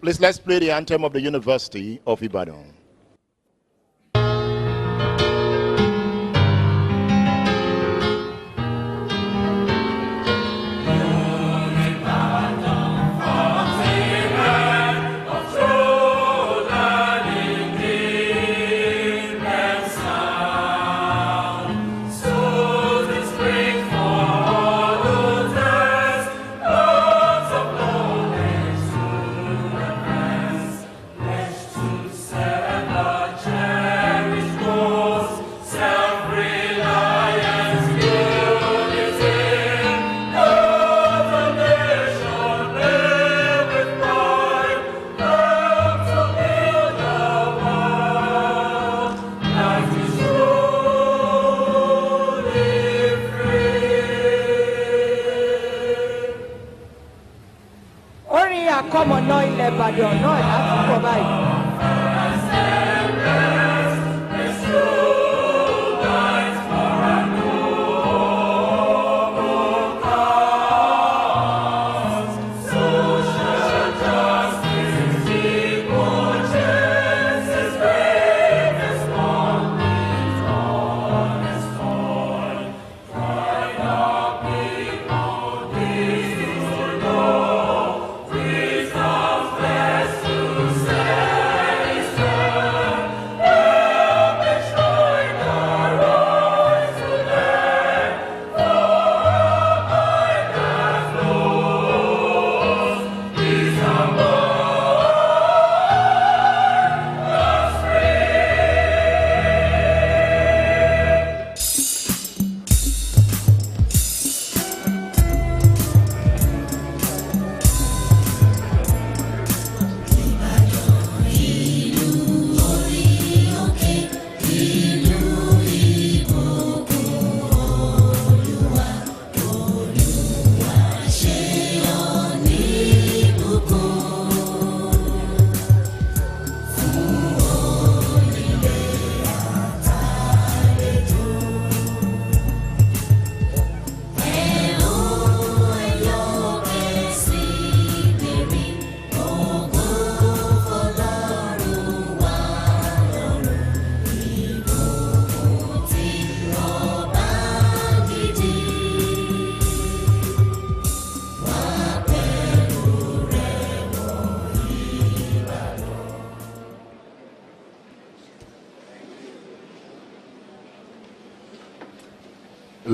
Please, let's play the anthem of the University of Ibadan. Àkọ́mọ̀ náà ilẹ̀ Ìbàdàn náà láti pọ̀ báyìí.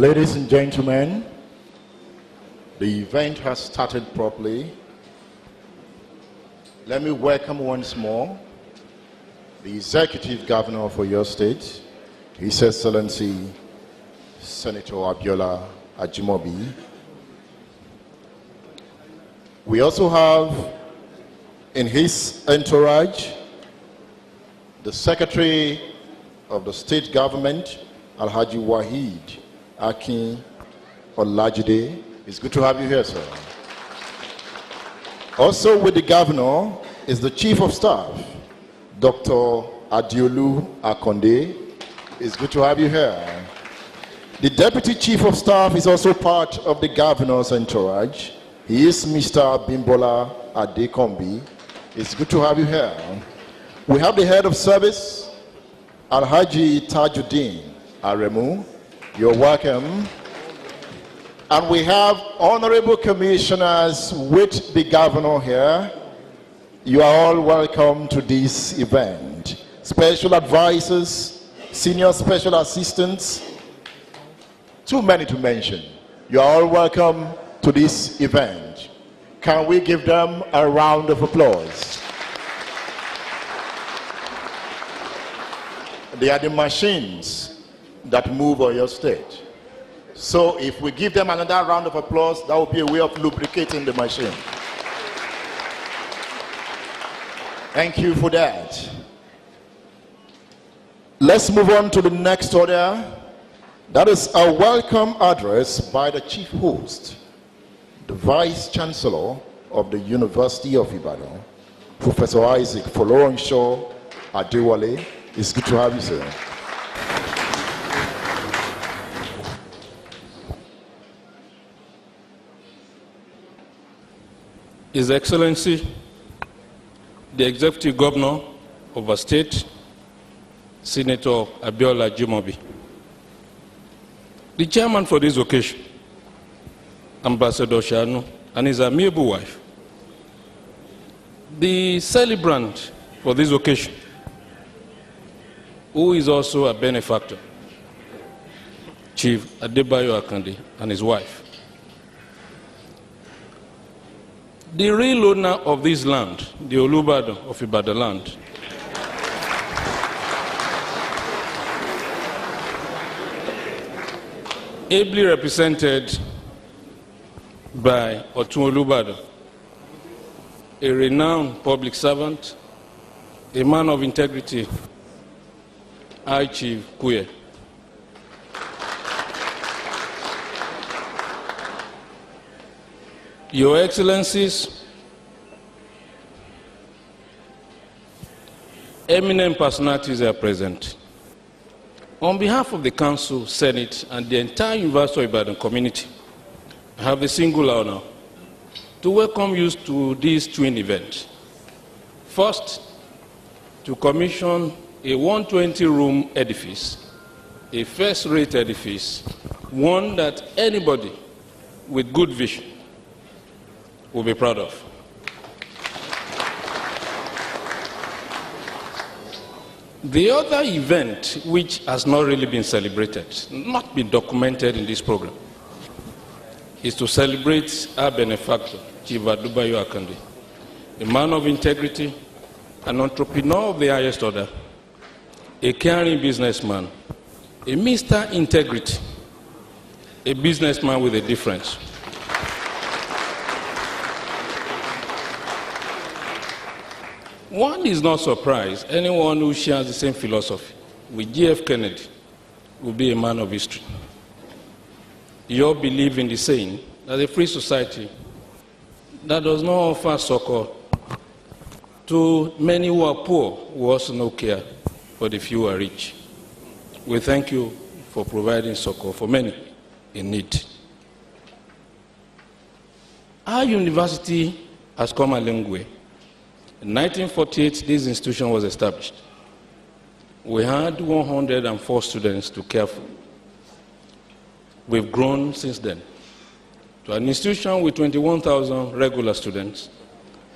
Ladies and gentlemen, the event has started properly. Let me welcome once more the Executive Governor for your state, His Excellency Senator Abiola Ajimobi. We also have in his entourage the Secretary of the State Government, Alhaji Wahid Akin Olajide. It's good to have you here, sir. Also with the governor is the Chief of Staff, Dr. Adebayo Akande. It's good to have you here. The Deputy Chief of Staff is also part of the governor's entourage. He is Mr. Bimbola Adekombi. It's good to have you here. We have the Head of Service, Alhaji Tajuddin Aremu. You're welcome. And we have honorable commissioners with the governor here. You are all welcome to this event. Special advisors, senior special assistants, too many to mention. You are all welcome to this event. Can we give them a round of applause? They are the machines that move on your state. So if we give them another round of applause, that will be a way of lubricating the machine. Thank you for that. Let's move on to the next order. That is a welcome address by the chief host, the Vice Chancellor of the University of Ibadan, Professor Isaac Folorenshaw Adewale. It's good to have you, sir. His Excellency, the Executive Governor of our state, Senator Abiola Jimobi, the chairman for this occasion, Ambassador Shanu, and his amiable wife, the celebrant for this occasion, who is also a benefactor, Chief Adebayo Akande and his wife. The real owner of this land, the Olubadan of Ibadan land, ably represented by Otun Olubadan, a renowned public servant, a man of integrity, High Chief Kuye. Your Excellencies, eminent personalities are present. On behalf of the Council, Senate, and the entire University of Ibadan community, I have the singular honor to welcome you to this twin event. First, to commission a 120-room edifice, a first-rate edifice, one that anybody with good vision will be proud of. The other event, which has not really been celebrated, not been documented in this program, is to celebrate our benefactor, Chief Adebayo Akande, a man of integrity, an entrepreneur of the highest order, a caring businessman, a Mr. Integrity, a businessman with a difference. One is not surprised. Anyone who shares the same philosophy with J.F. Kennedy will be a man of history. You all believe in the saying that a free society that does not offer succor to many who are poor will also not care for the few who are rich. We thank you for providing succor for many in need. Our university has come a long way. In 1948, this institution was established. We had 104 students to care for. We've grown since then to an institution with 21,000 regular students,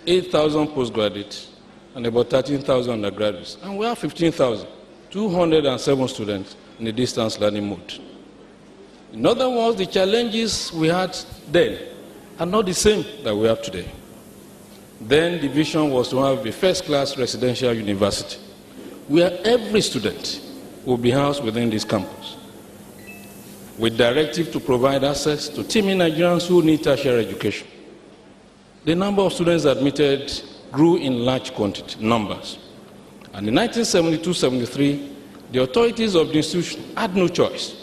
8,000 postgraduates, and about 13,000 undergraduates. And we have 15,207 students in the distance learning mode. In other words, the challenges we had then are not the same that we have today. Then the vision was to have a first-class residential university where every student will be housed within this campus, with directive to provide access to teeming Nigerians who need tertiary education. The number of students admitted grew in large numbers. And in 1972-73, the authorities of the institution had no choice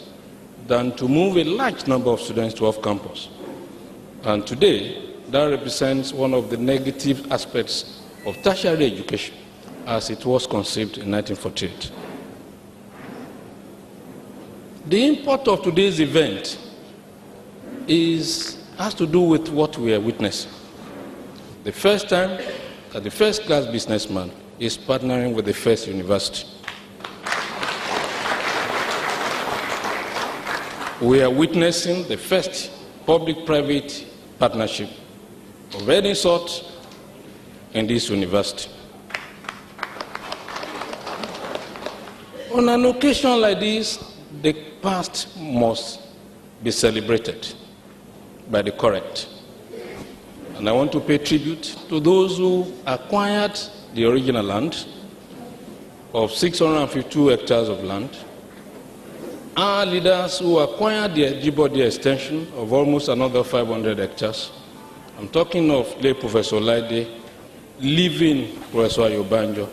than to move a large number of students to off-campus. And today, that represents one of the negative aspects of tertiary education as it was conceived in 1948. The import of today's event has to do with what we are witnessing. The first time that the first-class businessman is partnering with the first university. We are witnessing the first public-private partnership of any sort in this university. On an occasion like this, the past must be celebrated by the current. And I want to pay tribute to those who acquired the original land of 652 hectares of land, our leaders who acquired the Ajibode extension of almost another 500 hectares. I'm talking of late Professor Laide, living Professor Ayobanjo,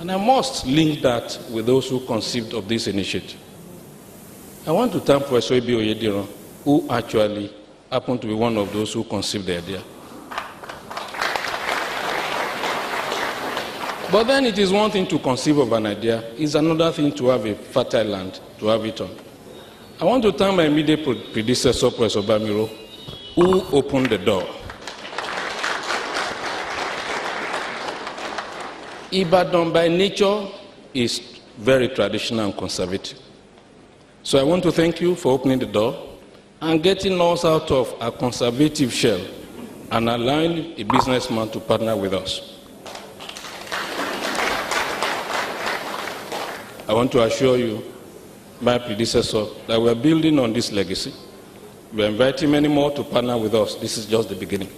and I must link that with those who conceived of this initiative. I want to thank Professor Ibi Oyediran, who actually happened to be one of those who conceived the idea. But then it is one thing to conceive of an idea, it's another thing to have a fertile land, to have it on. I want to thank my immediate predecessor, Professor Bamiro, who opened the door. Ibadan by nature is very traditional and conservative. So I want to thank you for opening the door and getting us out of a conservative shell and allowing a businessman to partner with us. I want to assure you, my predecessor, that we are building on this legacy. We are inviting many more to partner with us. This is just the beginning.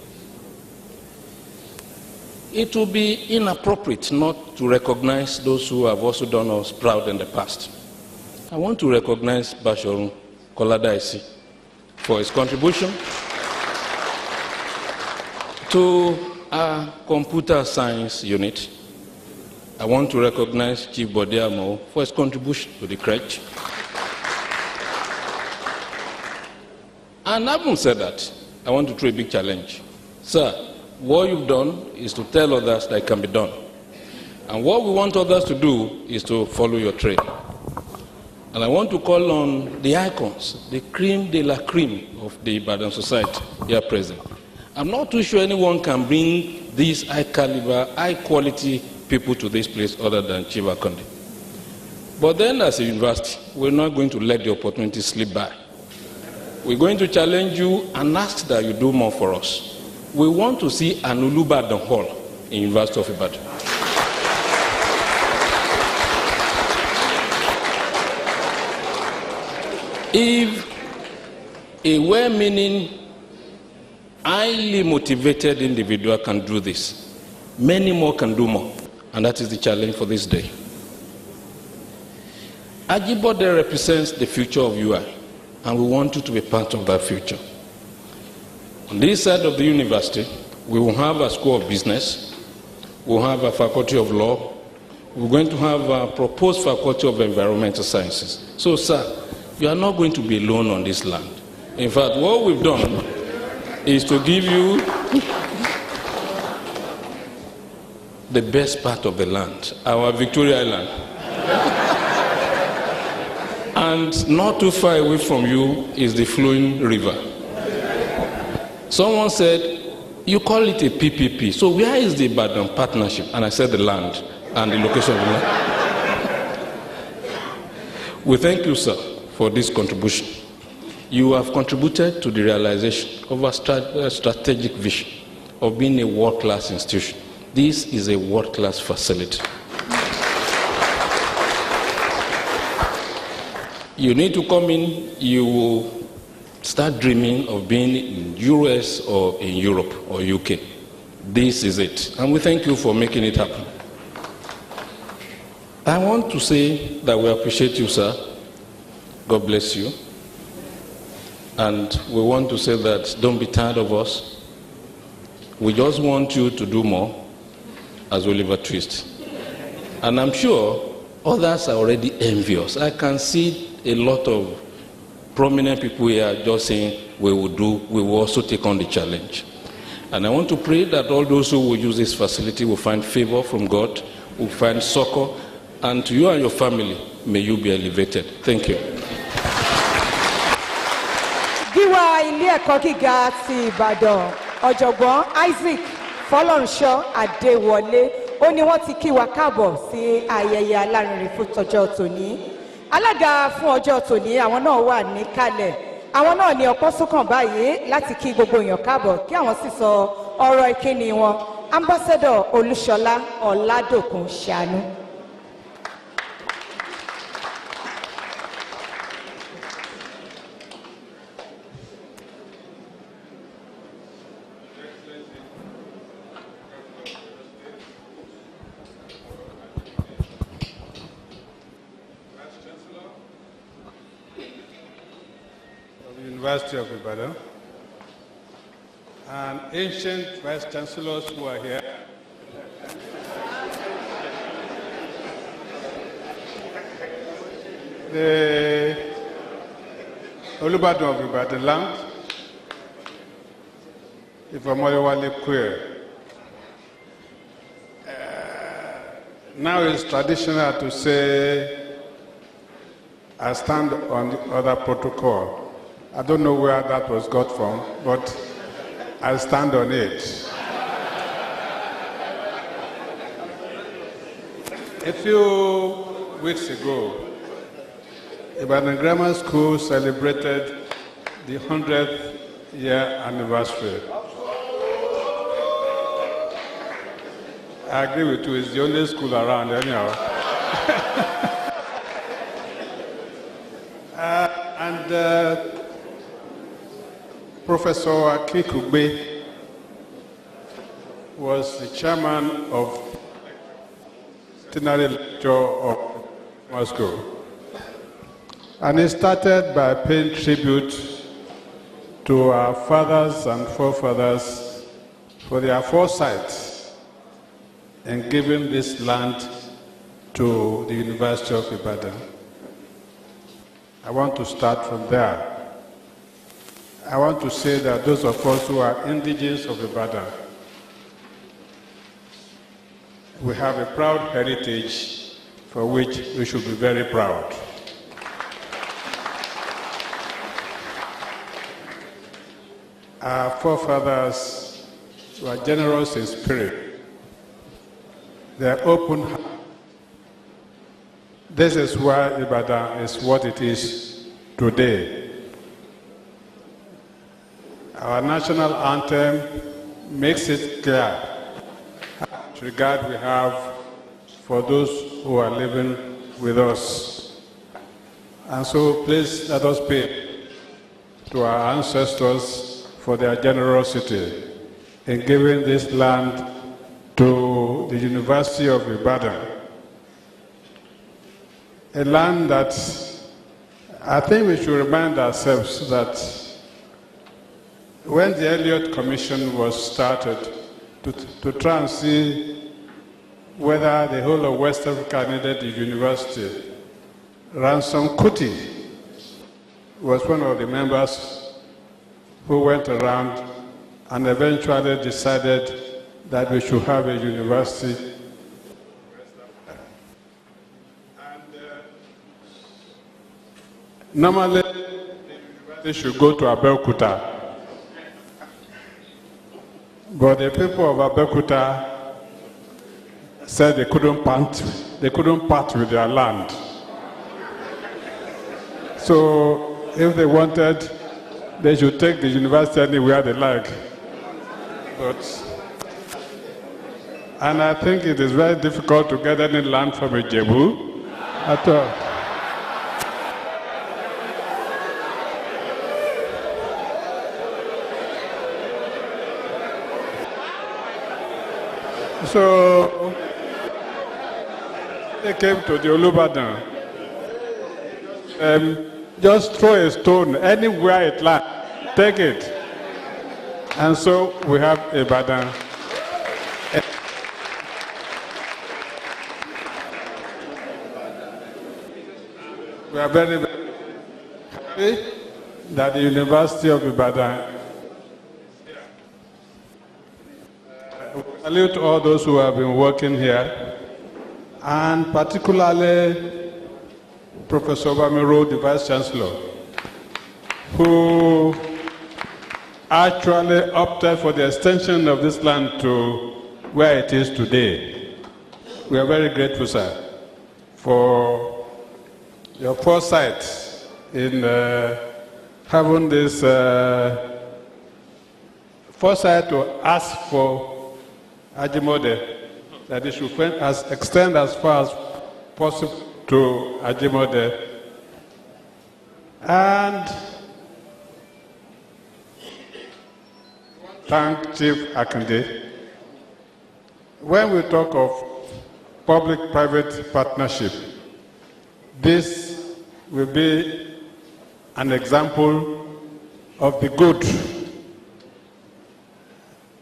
It will be inappropriate not to recognize those who have also done us proud in the past. I want to recognize Bashorun Koladaisi for his contribution to our computer science unit. I want to recognize Chief Bodiamo for his contribution to the crèche. And having said that, I want to throw a big challenge. Sir, what you've done is to tell others that it can be done. And what we want others to do is to follow your trail. And I want to call on the icons, the cream de la cream of the Ibadan society here present. I'm not too sure anyone can bring these high caliber, high quality people to this place other than Chief Akande. But then as a university, we're not going to let the opportunity slip by. We're going to challenge you and ask that you do more for us. We want to see an Ulubadan Hall in University of Ibadan. If a well-meaning, highly motivated individual can do this, many more can do more. And that is the challenge for this day. Ajibode represents the future of UI, and we want you to be part of that future. On this side of the university, we will have a school of business, we'll have a faculty of law, we're going to have a proposed faculty of environmental sciences. So, sir, you are not going to be alone on this land. In fact, what we've done is to give you the best part of the land, our Victoria Island. And not too far away from you is the flowing river. Someone said, you call it a PPP. So where is the Ibadan partnership? And I said the land and the location of the land. We thank you, sir, for this contribution. You have contributed to the realization of a strategic vision of being a world-class institution. This is a world-class facility. You need to come in, you will start dreaming of being in US or in Europe or UK. This is it. And we thank you for making it happen. I want to say that we appreciate you, sir. God bless you. And we want to say that don't be tired of us. We just want you to do more as Oliver Twist. And I'm sure others are already envious. I can see a lot of prominent people here just saying, we will also take on the challenge. And I want to pray that all those who will use this facility will find favor from God, will find succor, and to you and your family, may you be elevated. Thank you. Gíwá ilé ẹ̀kọ́ gíga ti Ìbàdàn, ọ̀jọ̀gbọ́n Isaac Fọlọ́runṣọ́ Adéwọlé, ó ní wọ́n ti kí wa káàbọ̀ sí ayẹyẹ alárinrin fún tọjọ́ tòní. Alága fún ọjọ́ tòní, àwọn náà wà níkàlẹ̀. Àwọn náà ní ọpọ́n súnkàn báyìí láti kí gbogbo èèyàn káàbọ̀ kí àwọn sì sọ ọ̀rọ̀ ìkíni wọn. Ambassador Olúṣọlá Ọládòkun Ṣàánú. University of Ibadan, and ancient vice chancellors who are here, the Olubadan of Ibadan land, Ifamolewale Queer. Now it's traditional to say, I stand on the other protocol. I don't know where that was got from, but I stand on it. A few weeks ago, Ibadan Grammar School celebrated the 100th year anniversary. I agree with you, it's the only school around anyhow. Professor Akande was the chairman of centenary lecture of Moscow. And he started by paying tribute to our fathers and forefathers for their foresight in giving this land to the University of Ibadan. I want to start from there. I want to say that those of us who are indigenous of Ibadan, we have a proud heritage for which we should be very proud. Our forefathers were generous in spirit. They are open. This is why Ibadan is what it is today. Our national anthem makes it clear how much regard we have for those who are living with us. And so please let us pay to our ancestors for their generosity in giving this land to the University of Ibadan. A land that I think we should remind ourselves that when the Elliott Commission was started to try and see whether the whole of West Africa needed a university, Ransom Kuti was one of the members who went around and eventually decided that we should have a university. Normally, they should go to Abeokuta. But the people of Abeokuta said they couldn't part with their land. So if they should take the university anywhere they like. And I think it is very difficult to get any land from Ijebu at all. So they came to the Olubadan. Just throw a stone anywhere it lands, take it. And so we have Ibadan. We are very, very happy that the University of Ibadan salute all those who have been working here, and particularly Professor Bamiro, the Vice Chancellor, who actually opted for the extension of this land to where it is today. We are very grateful, sir, for your foresight in having this foresight to ask for Ajimode, that it should extend as far as possible to Ajimode. And thank Chief Akande. When we talk of public-private partnership, this will be an example of the good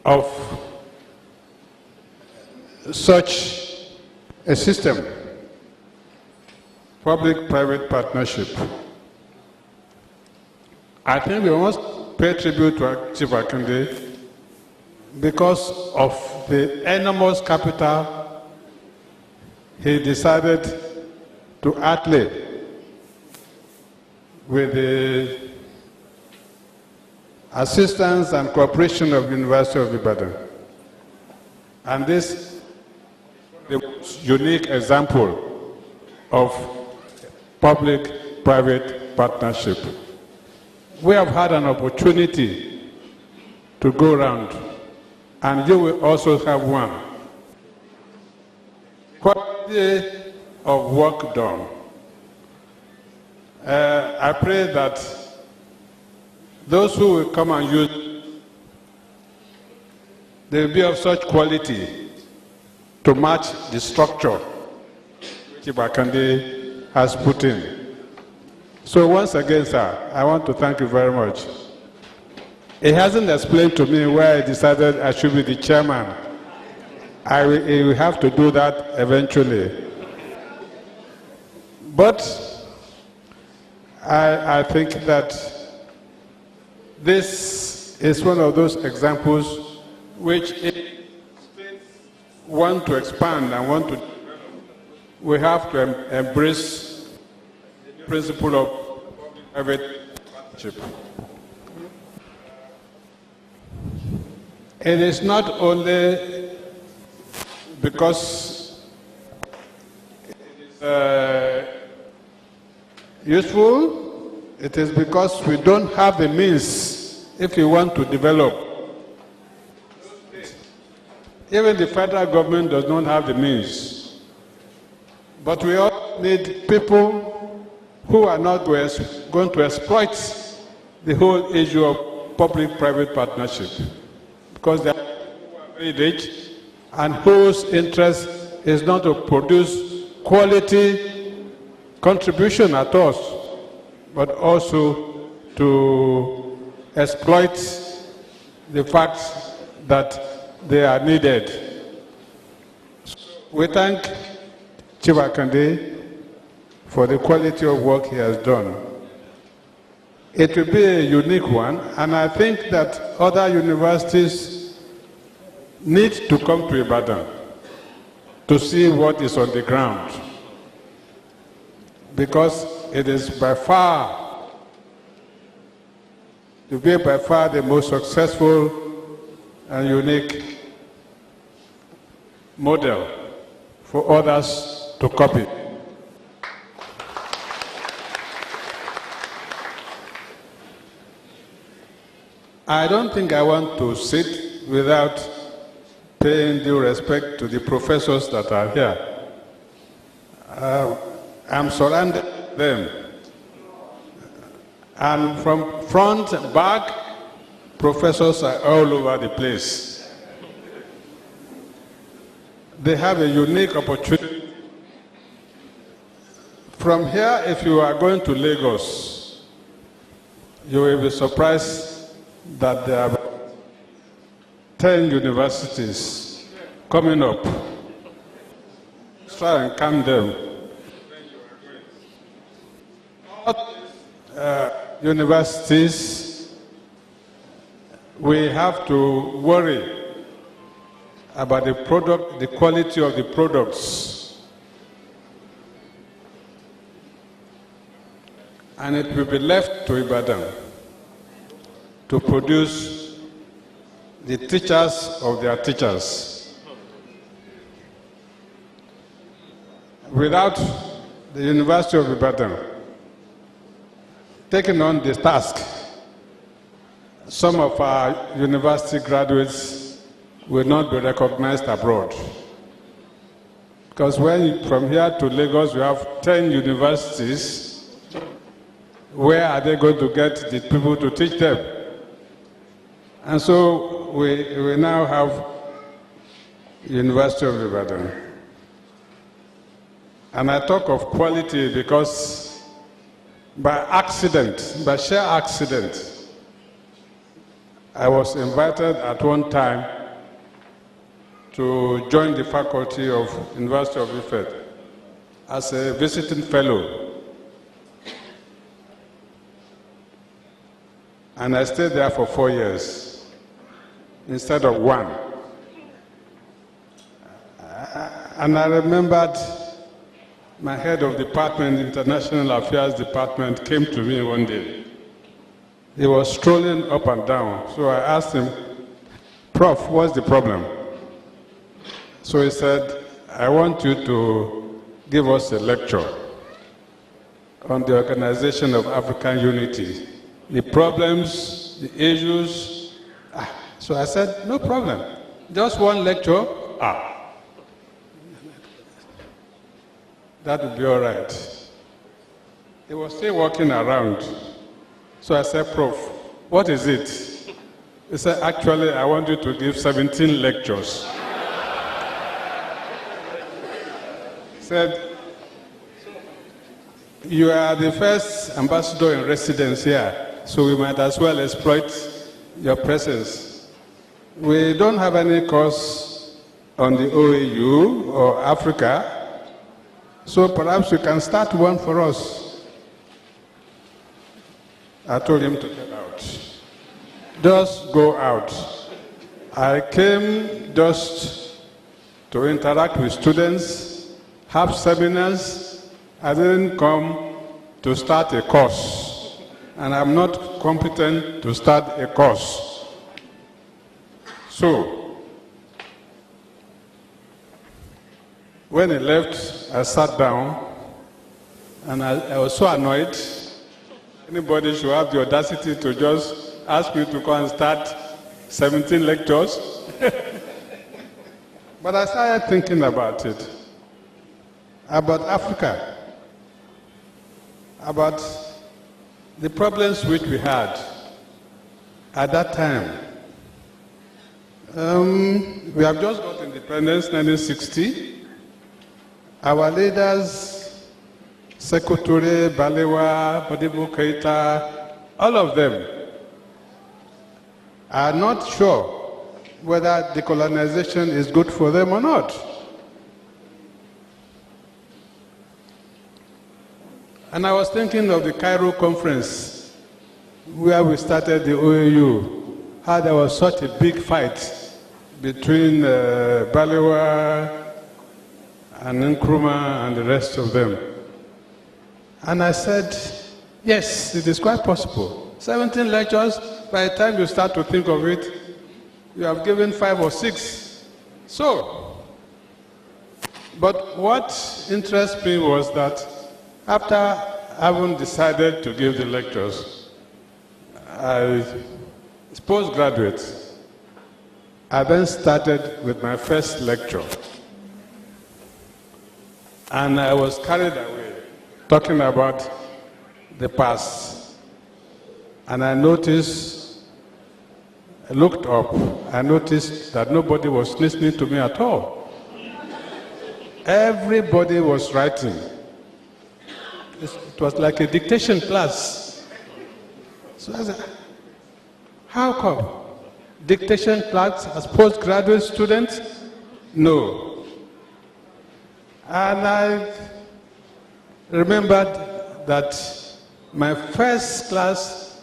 of such a system, public-private partnership. I think we must pay tribute to Chief Akande because of the enormous capital he decided to outlay with the assistance and cooperation of the University of Ibadan. And this the most unique example of public-private partnership. We have had an opportunity to go around, and you will also have one. Quality of work done. I pray that those who will come and use, they will be of such quality to match the structure which Akande has put in. So once again, sir, I want to thank you very much. He hasn't explained to me why I decided I should be the chairman. I will have to do that eventually. But I think that this is one of those examples which want to expand and want to, we have to embrace the principle of private partnership. It is not only because it is useful, it is because we don't have the means if we want to develop. Even the federal government does not have the means. But we all need people who are not going to exploit the whole issue of public-private partnership, because they are very rich and whose interest is not to produce quality contribution at all, but also to exploit the fact that they are needed. We thank Chief Akande for the quality of work he has done. It will be a unique one, and I think that other universities need to come to Ibadan to see what is on the ground, because it is by far the most successful and unique model for others to copy. I don't think I want to sit without paying due respect to the professors that are here. I'm surrounded by them. And from front, back, professors are all over the place. They have a unique opportunity. From here, if you are going to Lagos, you will be surprised that there are 10 universities coming up. Try and count them. Universities, we have to worry about the product, the quality of the products. And it will be left to Ibadan to produce the teachers of their teachers. Without the University of Ibadan taking on this task, some of our university graduates will not be recognized abroad. Because when from here to Lagos, we have 10 universities, where are they going to get the people to teach them? And so we now have University of Ibadan. And I talk of quality because by accident, by sheer accident, I was invited at one time to join the faculty of University of Ife as a visiting fellow. And I stayed there for 4 years instead of 1. And I remembered my head of department, International Affairs Department, came to me one day. He was strolling up and down. So I asked him, Prof, what's the problem? So he said, I want you to give us a lecture on the Organization of African Unity, the problems, the issues. So I said, no problem. Just one lecture. That would be all right. He was still walking around. So I said, Prof, what is it? He said, actually, I want you to give 17 lectures. He said, you are the first ambassador in residence here, so we might as well exploit your presence. We don't have any course on the OAU or Africa, so perhaps you can start one for us. I told him to get out. Just go out. I came just to interact with students, have seminars. I didn't come to start a course, and I'm not competent to start a course. So, when he left, I sat down, and I was so annoyed. Anybody should have the audacity to just ask me to come and start 17 lectures. But I started thinking about it, about Africa, about the problems which we had at that time. We have just got independence, 1960. Our leaders, Sekou Touré, Balewa, Modibo Keita, all of them are not sure whether decolonization is good for them or not. And I was thinking of the Cairo conference where we started the OAU, how there was such a big fight between Balewa and Nkrumah and the rest of them. And I said, yes, it is quite possible. 17 lectures, by the time you start to think of it, you have given 5 or 6. So, but what interests me was that after having decided to give the lectures, as postgraduate, I then started with my first lecture. And I was carried away, talking about the past. And I noticed, I looked up, I noticed that nobody was listening to me at all. Everybody was writing. It was like a dictation class. So I said, how come? Dictation class as postgraduate students? No. And I remembered that my first class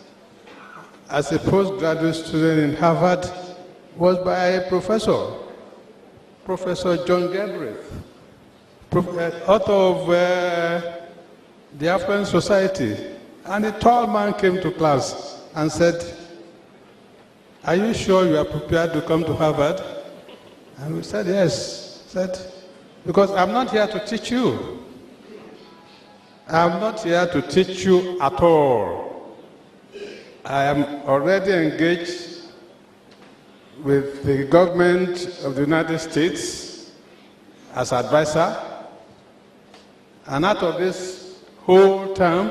as a postgraduate student in Harvard was by a professor, Professor John Galbraith, author of The African Society. And a tall man came to class and said, are you sure you are prepared to come to Harvard? And we said, yes. He said, because I'm not here to teach you. I'm not here to teach you at all. I am already engaged with the government of the United States as advisor. And out of this whole term,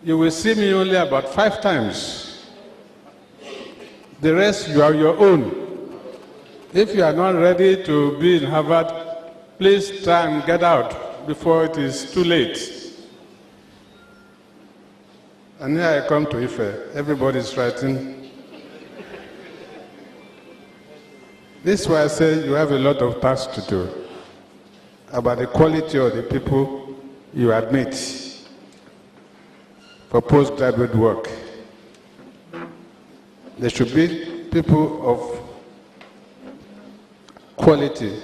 you will see me only about 5 times. The rest, you are your own. If you are not ready to be in Harvard, please try and get out before it is too late. And here I come to Ife. Everybody's writing. This is why I say you have a lot of tasks to do about the quality of the people you admit for postgraduate work. There should be people of quality,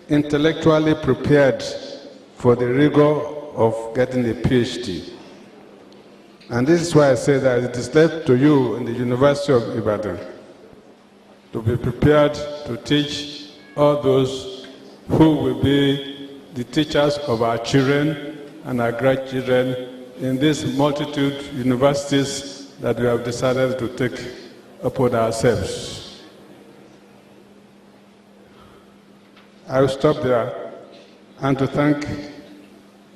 intellectually prepared for the rigor of getting a PhD. And this is why I say that it is left to you in the University of Ibadan to be prepared to teach all those who will be the teachers of our children and our grandchildren in this multitude of universities that we have decided to take upon ourselves. I will stop there and to thank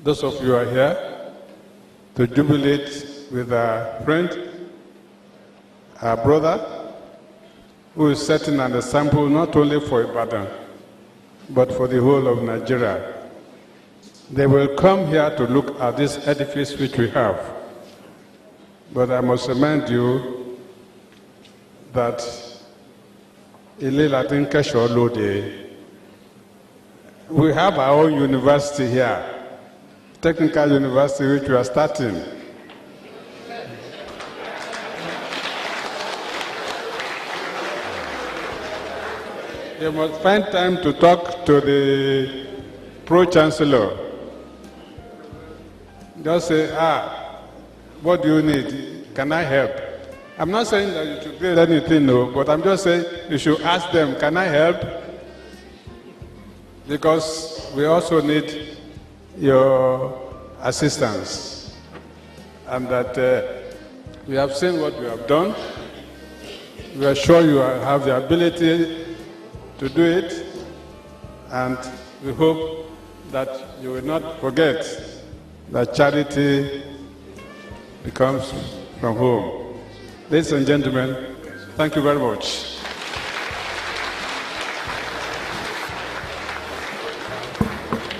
those of you who are here to jubilate with our friend, our brother, who is setting an example not only for Ibadan, but for the whole of Nigeria. They will come here to look at this edifice which we have. But I must remind you that we have our own university here, technical university which we are starting. You must find time to talk to the Pro-Chancellor. Just say, what do you need? Can I help? I'm not saying that you should do anything, no, but I'm just saying you should ask them, can I help? Because we also need your assistance. And that we have seen what you have done. We are sure you have the ability to do it. And we hope that you will not forget that charity becomes from home. Ladies and gentlemen, thank you very much.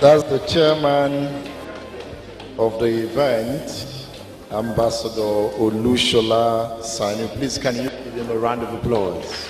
That's the chairman of the event, Ambassador Olushola Sani. Please, can you give him a round of applause?